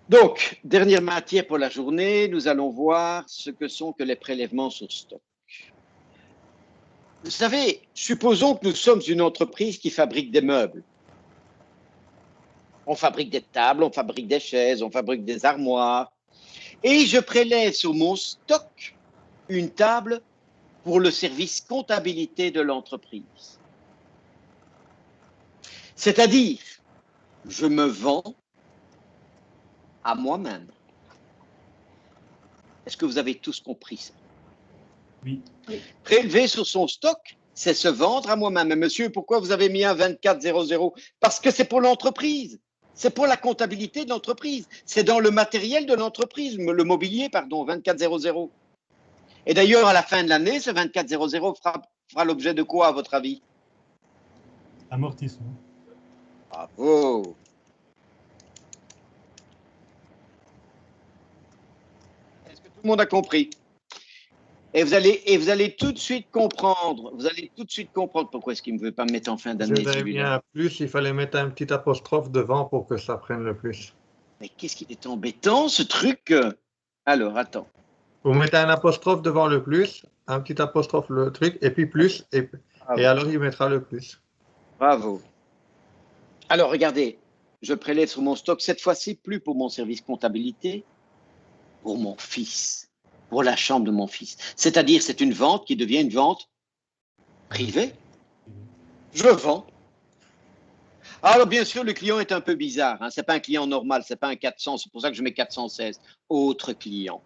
Donc, dernière matière pour la journée, nous allons voir ce que sont que les prélèvements sur stock. Vous savez, supposons que nous sommes une entreprise qui fabrique des meubles. On fabrique des tables, on fabrique des chaises, on fabrique des armoires. Et je prélève sur mon stock une table pour le service comptabilité de l'entreprise. C'est-à-dire, je me vends à moi-même. Est-ce que vous avez tous compris ça? Oui. Prélever sur son stock, c'est se vendre à moi-même. Mais monsieur, pourquoi vous avez mis un 2400? Parce que c'est pour l'entreprise. C'est pour la comptabilité de l'entreprise. C'est dans le matériel de l'entreprise, le mobilier, pardon, 2400. Et d'ailleurs, à la fin de l'année, ce 2400 fera l'objet de quoi, à votre avis? Amortissement. Bravo. Est-ce que tout le monde a compris? Et vous allez tout de suite comprendre. Vous allez tout de suite comprendre pourquoi est-ce qu'il ne veut pas me mettre en fin Je d'année l'avais mis celui-là. un plus, il fallait mettre un petit apostrophe devant pour que ça prenne le plus. Mais qu'est-ce qu'il est embêtant, ce truc? Alors, attends. Vous mettez un apostrophe devant le plus, un petit apostrophe le truc, et puis plus, et alors il mettra le plus. Bravo. Alors, regardez, je prélève sur mon stock, cette fois-ci, plus pour mon service comptabilité, pour mon fils, pour la chambre de mon fils. C'est-à-dire, c'est une vente qui devient une vente privée. Je vends. Alors, bien sûr, le client est un peu bizarre. Hein. Ce n'est pas un client normal, ce n'est pas un 400, c'est pour ça que je mets 416. Autre client.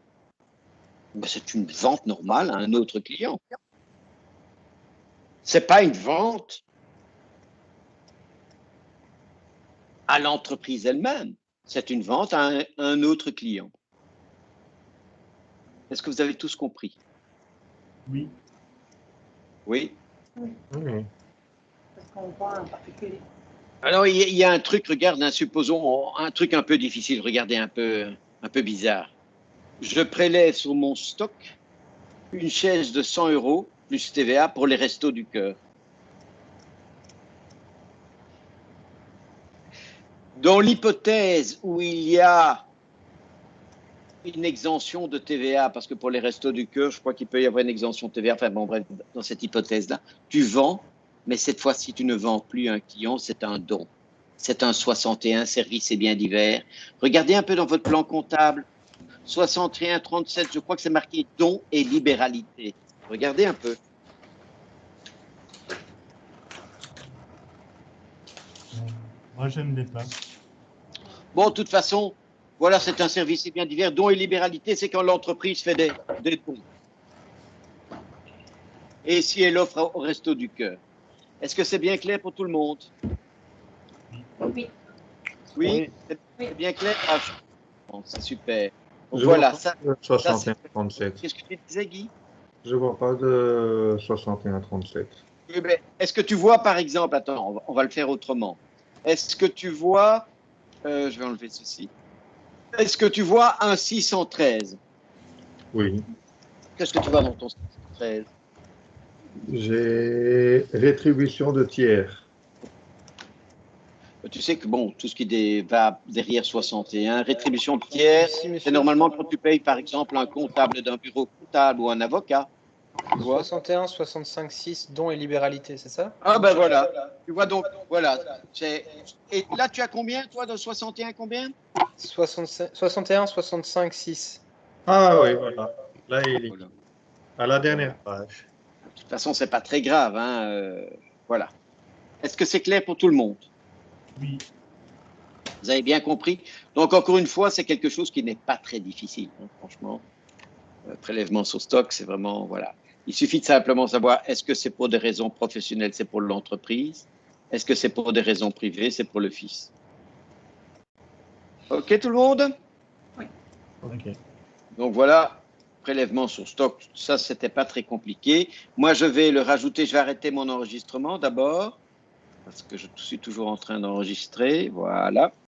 Ben, c'est une vente normale à un autre client. Ce n'est pas une vente à l'entreprise elle-même. C'est une vente à un autre client. Est-ce que vous avez tous compris? Oui. Oui. Oui. Parce qu'on vend en particulier. Alors, il y a un truc, regarde, hein, supposons un truc un peu difficile, regardez, un peu bizarre. Je prélève sur mon stock une chaise de 100 € plus TVA pour les Restos du Cœur. Dans l'hypothèse où il y a une exemption de TVA, parce que pour les Restos du Cœur, je crois qu'il peut y avoir une exemption de TVA, enfin bon, bref, dans cette hypothèse-là, tu vends, mais cette fois-ci, tu ne vends plus à un client, c'est un don. C'est un 61, services et biens divers. Regardez un peu dans votre plan comptable, 61, 37, je crois que c'est marqué dons et libéralité. Regardez un peu. Moi, je ne l'ai pas. Bon, de toute façon, voilà, c'est un service et biens divers. Dons et libéralité, c'est quand l'entreprise fait des dons. Et si elle offre au Resto du Cœur. Est-ce que c'est bien clair pour tout le monde? Oui. Oui, c'est bien clair? Ah, bon, c'est super. Donc Je voilà, vois ça. pas de 61-37. Qu'est-ce que tu disais, Guy? Je vois pas de 61-37. Est-ce que tu vois, par exemple, attends, on va le faire autrement. Est-ce que tu vois, je vais enlever ceci. Est-ce que tu vois un 613? Oui. Qu'est-ce que tu vois dans ton 613? J'ai rétribution de tiers. Tu sais que bon, tout ce qui va derrière 61, rétribution de tiers, c'est normalement quand tu payes par exemple un comptable d'un bureau comptable ou un avocat. Tu vois? 61, 65, 6, dons et libéralité, c'est ça? Ah ben voilà. Tu vois donc, voilà. Et là, tu as combien, toi, de 61, combien? 61, 65, 6. Ah oui, voilà. Là, il est Voilà. à la dernière page. De toute façon, c'est pas très grave. Hein, voilà. Est-ce que c'est clair pour tout le monde? Oui. Vous avez bien compris? Donc, encore une fois, c'est quelque chose qui n'est pas très difficile, hein, franchement. Prélèvement sur stock, c'est vraiment, voilà. Il suffit de simplement savoir, est-ce que c'est pour des raisons professionnelles, c'est pour l'entreprise? Est-ce que c'est pour des raisons privées, c'est pour le fils? OK, tout le monde? Oui. Ok. Donc, voilà, prélèvement sur stock, ça, c'était pas très compliqué. Moi, je vais le rajouter, je vais arrêter mon enregistrement d'abord, parce que je suis toujours en train d'enregistrer, voilà.